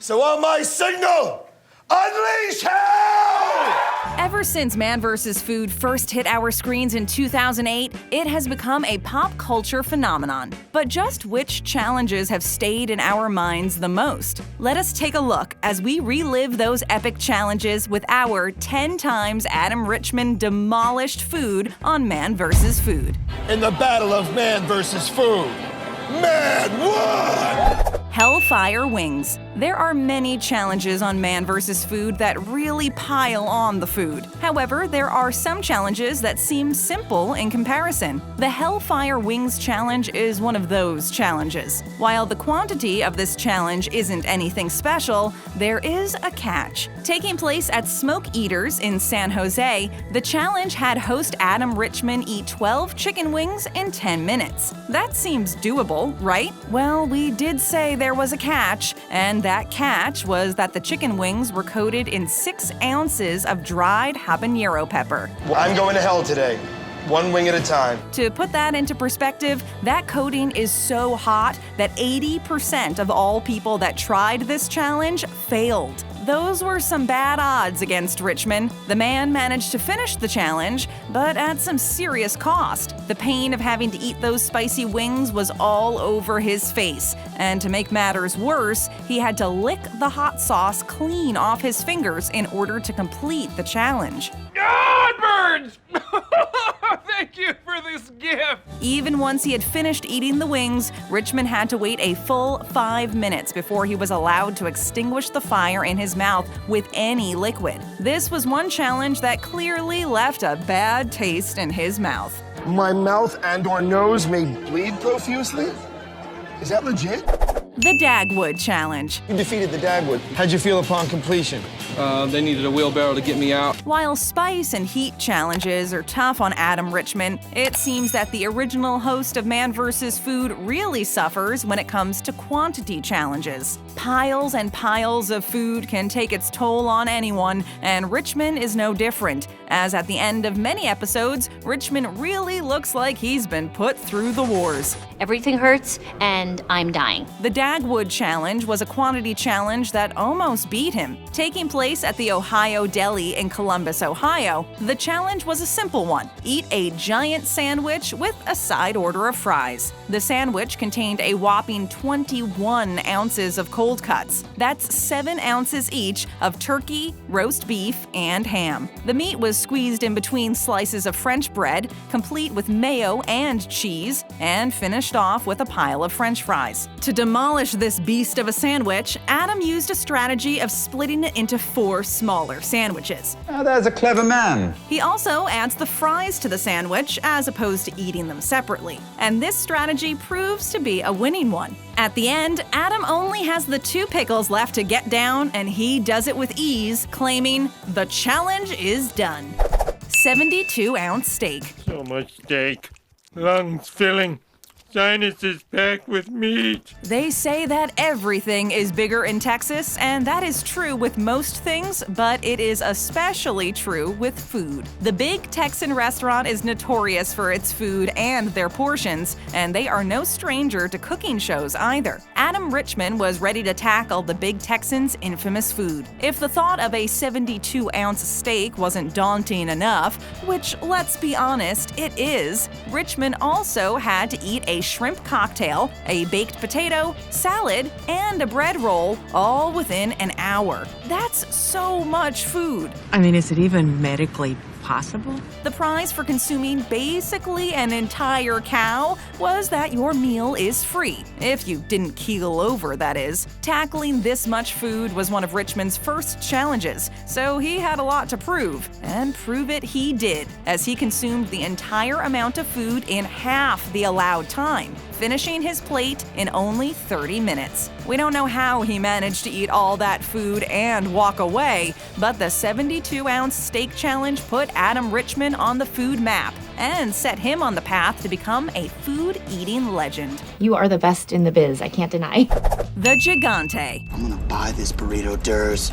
So on my signal, unleash hell! Ever since Man vs. Food first hit our screens in 2008, it has become a pop culture phenomenon. But just which challenges have stayed in our minds the most? Let us take a look as we relive those epic challenges with our 10 times Adam Richman demolished food on Man vs. Food. In the battle of man versus food, man won! Hellfire Wings. There are many challenges on Man vs. Food that really pile on the food. However, there are some challenges that seem simple in comparison. The Hellfire Wings challenge is one of those challenges. While the quantity of this challenge isn't anything special, there is a catch. Taking place at Smoke Eaters in San Jose, the challenge had host Adam Richman eat 12 chicken wings in 10 minutes. That seems doable, right? Well, we did say there was a catch, and that catch was that the chicken wings were coated in 6 ounces of dried habanero pepper. I'm going to hell today, one wing at a time. To put that into perspective, that coating is so hot that 80% of all people that tried this challenge failed. Those were some bad odds against Richman. The man managed to finish the challenge, but at some serious cost. The pain of having to eat those spicy wings was all over his face, and to make matters worse, he had to lick the hot sauce clean off his fingers in order to complete the challenge. Ah, it burns! Thank you for this gift! Even once he had finished eating the wings, Richman had to wait a full 5 minutes before he was allowed to extinguish the fire in his mouth with any liquid. This was one challenge that clearly left a bad taste in his mouth. My mouth and/or nose may bleed profusely? Is that legit? The Dagwood challenge. You defeated the Dagwood. How'd you feel upon completion? They needed a wheelbarrow to get me out. While spice and heat challenges are tough on Adam Richman, it seems that the original host of Man vs. Food really suffers when it comes to quantity challenges. Piles and piles of food can take its toll on anyone, and Richman is no different, as at the end of many episodes, Richman really looks like he's been put through the wars. Everything hurts, and I'm dying. The Dagwood challenge was a quantity challenge that almost beat him. Taking place at the Ohio Deli in Columbus, Ohio, the challenge was a simple one. Eat a giant sandwich with a side order of fries. The sandwich contained a whopping 21 ounces of cold cuts. That's 7 ounces each of turkey, roast beef, and ham. The meat was squeezed in between slices of French bread, complete with mayo and cheese, and finished off with a pile of French fries. To demolish this beast of a sandwich, Adam used a strategy of splitting it into 4 smaller sandwiches. Oh, that's a clever man. He also adds the fries to the sandwich as opposed to eating them separately. And this strategy proves to be a winning one. At the end, Adam only has the 2 pickles left to get down, and he does it with ease, claiming, "The challenge is done." 72-ounce steak. So much steak. Lungs filling. Sinuses packed with meat. They say that everything is bigger in Texas, and that is true with most things, but it is especially true with food. The Big Texan restaurant is notorious for its food and their portions, and they are no stranger to cooking shows either. Adam Richman was ready to tackle the Big Texan's infamous food. If the thought of a 72-ounce steak wasn't daunting enough, which, let's be honest, it is, Richman also had to eat a shrimp cocktail, a baked potato, salad, and a bread roll, all within an hour. That's so much food. I mean, is it even medically possible? The prize for consuming basically an entire cow was that your meal is free, if you didn't keel over, that is. Tackling this much food was one of Richman's first challenges, so he had a lot to prove, and prove it he did, as he consumed the entire amount of food in half the allowed time, finishing his plate in only 30 minutes. We don't know how he managed to eat all that food and walk away, but the 72-ounce steak challenge put Adam Richman on the food map and set him on the path to become a food-eating legend. You are the best in the biz, I can't deny. The Gigante. I'm gonna buy this burrito, Durs.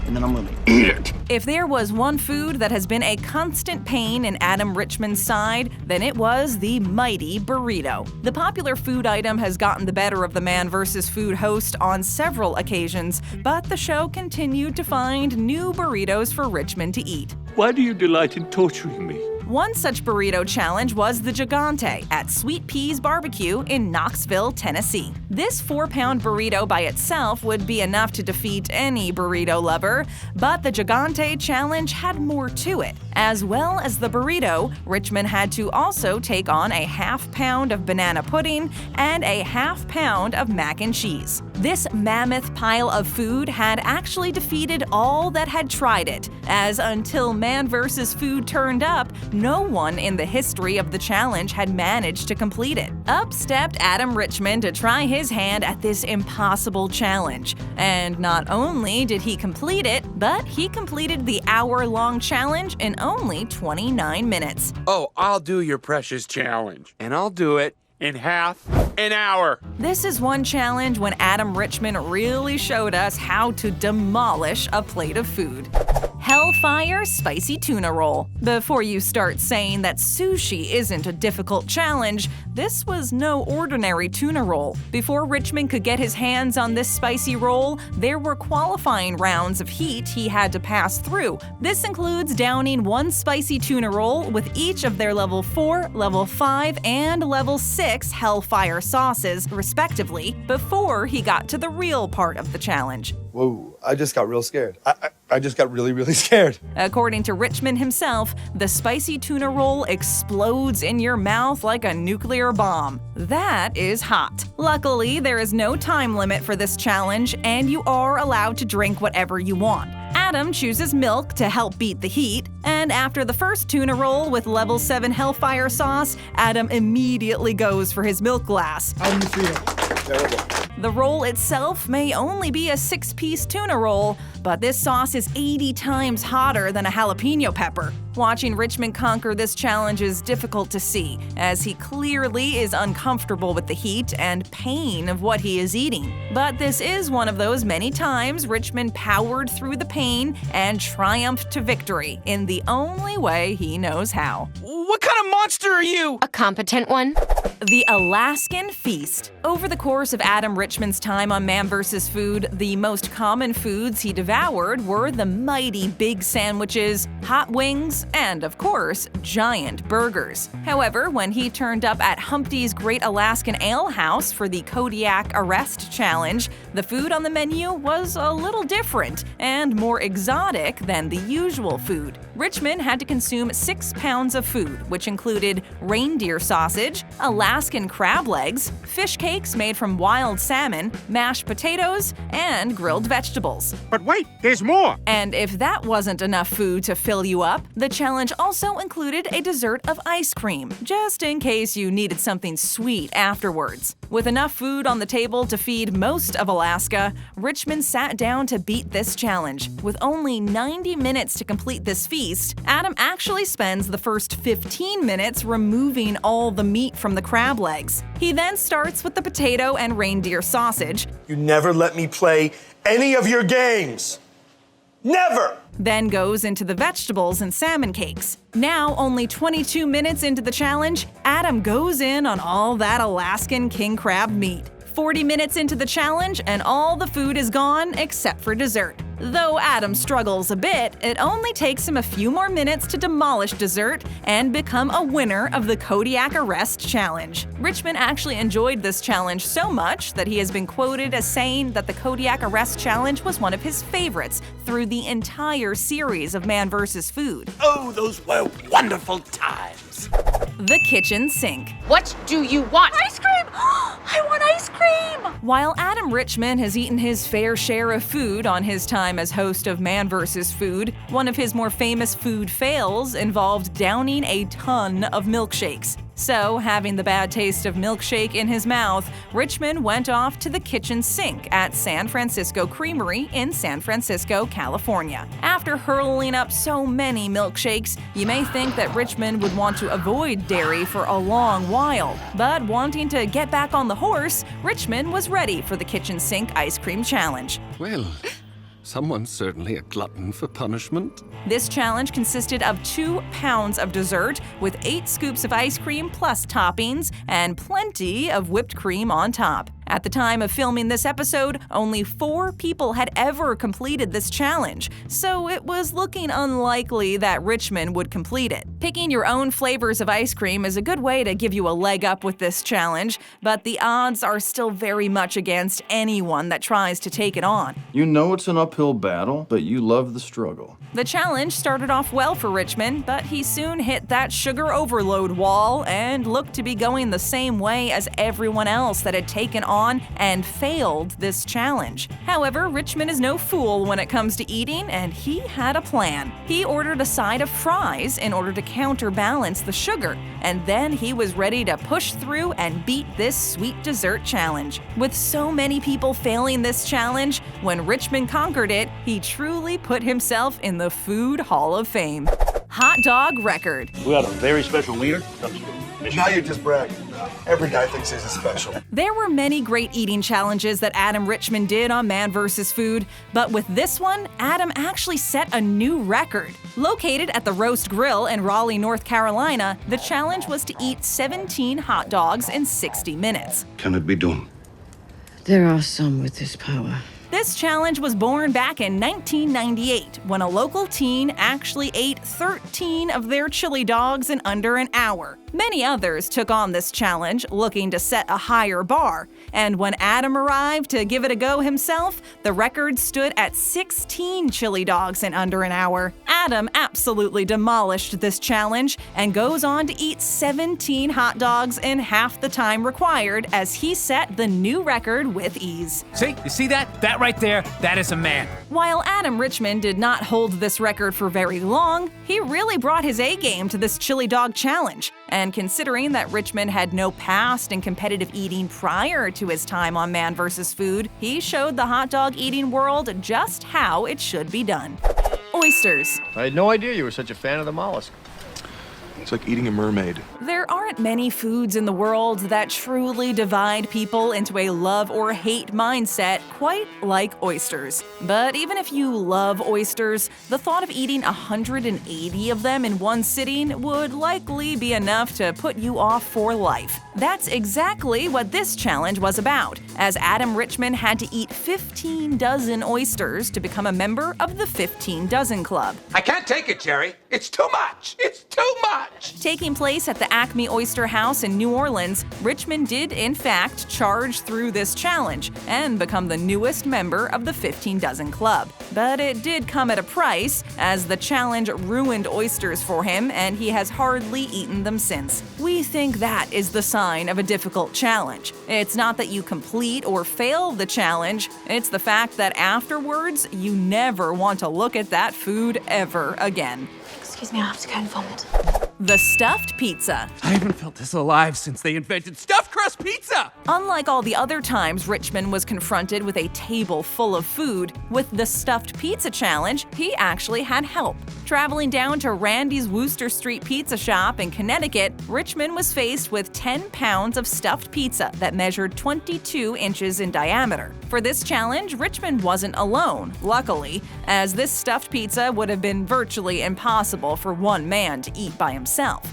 and then I'm gonna eat it. If there was one food that has been a constant pain in Adam Richman's side, then it was the mighty burrito. The popular food item has gotten the better of the Man vs. Food host on several occasions, but the show continued to find new burritos for Richman to eat. Why do you delight in torturing me? One such burrito challenge was the Gigante at Sweet Peas Barbecue in Knoxville, Tennessee. This 4-pound burrito by itself would be enough to defeat any burrito lover, but the Gigante challenge had more to it. As well as the burrito, Richman had to also take on a half-pound of banana pudding and a half-pound of mac and cheese. This mammoth pile of food had actually defeated all that had tried it, as until Man vs. Food turned up, no one in the history of the challenge had managed to complete it. Up stepped Adam Richman to try his hand at this impossible challenge. And not only did he complete it, but he completed the hour-long challenge in only 29 minutes. Oh, I'll do your precious challenge. And I'll do it in half an hour. This is one challenge when Adam Richman really showed us how to demolish a plate of food. Hellfire Spicy Tuna Roll. Before you start saying that sushi isn't a difficult challenge, this was no ordinary tuna roll. Before Richman could get his hands on this spicy roll, there were qualifying rounds of heat he had to pass through. This includes downing one spicy tuna roll with each of their level 4, level 5, and level 6 Hellfire sauces, respectively, before he got to the real part of the challenge. Whoa, I just got real scared. I just got really, really scared. According to Richman himself, the spicy tuna roll explodes in your mouth like a nuclear bomb. That is hot. Luckily, there is no time limit for this challenge, and you are allowed to drink whatever you want. Adam chooses milk to help beat the heat, and after the first tuna roll with level 7 Hellfire sauce, Adam immediately goes for his milk glass. How do you feel? Terrible. The roll itself may only be a 6-piece tuna roll, but this sauce is 80 times hotter than a jalapeno pepper. Watching Richman conquer this challenge is difficult to see, as he clearly is uncomfortable with the heat and pain of what he is eating. But this is one of those many times Richman powered through the pain and triumphed to victory in the only way he knows how. What kind of monster are you? A competent one. The Alaskan Feast. Over the course of Adam Richman's time on Man vs. Food, the most common foods he devoured were the mighty big sandwiches, hot wings, and, of course, giant burgers. However, when he turned up at Humpty's Great Alaskan Ale House for the Kodiak Arrest Challenge, the food on the menu was a little different and more exotic than the usual food. Richman had to consume 6 pounds of food, which included reindeer sausage, Alaskan crab legs, fish cakes made from wild salmon, mashed potatoes, and grilled vegetables. But wait, there's more! And if that wasn't enough food to fill you up, the challenge also included a dessert of ice cream, just in case you needed something sweet afterwards. With enough food on the table to feed most of Alaska, Richman sat down to beat this challenge. With only 90 minutes to complete this feast, Adam actually spends the first 15 minutes removing all the meat from the crab legs. He then starts with the potato and reindeer sausage. You never let me play any of your games. Never! Then goes into the vegetables and salmon cakes. Now, only 22 minutes into the challenge, Adam goes in on all that Alaskan king crab meat. 40 minutes into the challenge, and all the food is gone except for dessert. Though Adam struggles a bit, it only takes him a few more minutes to demolish dessert and become a winner of the Kodiak Arrest Challenge. Richman actually enjoyed this challenge so much that he has been quoted as saying that the Kodiak Arrest Challenge was one of his favorites through the entire series of Man vs. Food. Oh, those were wonderful times! The kitchen sink. What do you want? Ice cream! I want ice cream! While Adam Richman has eaten his fair share of food on his time as host of Man vs. Food, one of his more famous food fails involved downing a ton of milkshakes. So, having the bad taste of milkshake in his mouth, Richman went off to the kitchen sink at San Francisco Creamery in San Francisco, California. After hurling up so many milkshakes, you may think that Richman would want to avoid dairy for a long while. But wanting to get back on the horse, Richman was ready for the kitchen sink ice cream challenge. Well, Someone's certainly a glutton for punishment. This challenge consisted of 2 pounds of dessert with 8 scoops of ice cream plus toppings and plenty of whipped cream on top. At the time of filming this episode, only 4 people had ever completed this challenge, so it was looking unlikely that Richman would complete it. Picking your own flavors of ice cream is a good way to give you a leg up with this challenge, but the odds are still very much against anyone that tries to take it on. You know it's an uphill battle, but you love the struggle. The challenge started off well for Richman, but he soon hit that sugar overload wall and looked to be going the same way as everyone else that had taken on and failed this challenge. However, Richman is no fool when it comes to eating, and he had a plan. He ordered a side of fries in order to counterbalance the sugar, and then he was ready to push through and beat this sweet dessert challenge. With so many people failing this challenge, when Richman conquered it, he truly put himself in the Food Hall of Fame. Hot dog record. We got a very special leader. Now you're just bragging. Every guy thinks he's a special. There were many great eating challenges that Adam Richman did on Man vs. Food, but with this one, Adam actually set a new record. Located at the Roast Grill in Raleigh, North Carolina, the challenge was to eat 17 hot dogs in 60 minutes. Can it be done? There are some with this power. This challenge was born back in 1998 when a local teen actually ate 13 of their chili dogs in under an hour. Many others took on this challenge looking to set a higher bar, and when Adam arrived to give it a go himself, the record stood at 16 chili dogs in under an hour. Adam absolutely demolished this challenge and goes on to eat 17 hot dogs in half the time required as he set the new record with ease. See? You see that? That right there, that is a man. While Adam Richman did not hold this record for very long, he really brought his A-game to this chili dog challenge. And considering that Richman had no past in competitive eating prior to his time on Man vs. Food, he showed the hot dog eating world just how it should be done. Oysters. I had no idea you were such a fan of the mollusk. It's like eating a mermaid. There aren't many foods in the world that truly divide people into a love or hate mindset quite like oysters. But even if you love oysters, the thought of eating 180 of them in one sitting would likely be enough to put you off for life. That's exactly what this challenge was about, as Adam Richman had to eat 15 dozen oysters to become a member of the 15 Dozen Club. I can't take it, Jerry. It's too much. It's too much. Taking place at the Acme Oyster House in New Orleans, Richman did in fact charge through this challenge and become the newest member of the 15 Dozen Club. But it did come at a price, as the challenge ruined oysters for him and he has hardly eaten them since. We think that is the sign of a difficult challenge. It's not that you complete or fail the challenge, it's the fact that afterwards you never want to look at that food ever again. Excuse me, I have to go and vomit. The stuffed pizza. I haven't felt this alive since they invented stuffed crust pizza! Unlike all the other times Richman was confronted with a table full of food, with the stuffed pizza challenge, he actually had help. Traveling down to Randy's Wooster Street Pizza Shop in Connecticut, Richman was faced with 10 pounds of stuffed pizza that measured 22 inches in diameter. For this challenge, Richman wasn't alone, luckily, as this stuffed pizza would have been virtually impossible for one man to eat by himself.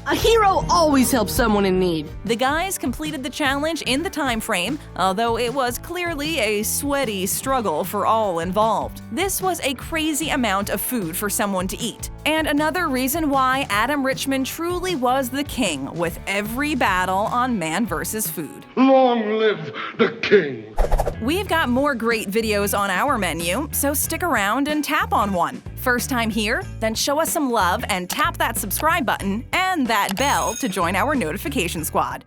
A hero always helps someone in need. The guys completed the challenge in the time frame, although it was clearly a sweaty struggle for all involved. This was a crazy amount of food for someone to eat, and another reason why Adam Richman truly was the king with every battle on Man vs. Food. Long live the king! We've got more great videos on our menu, so stick around and tap on one. First time here? Then show us some love and tap that subscribe button and that bell to join our notification squad.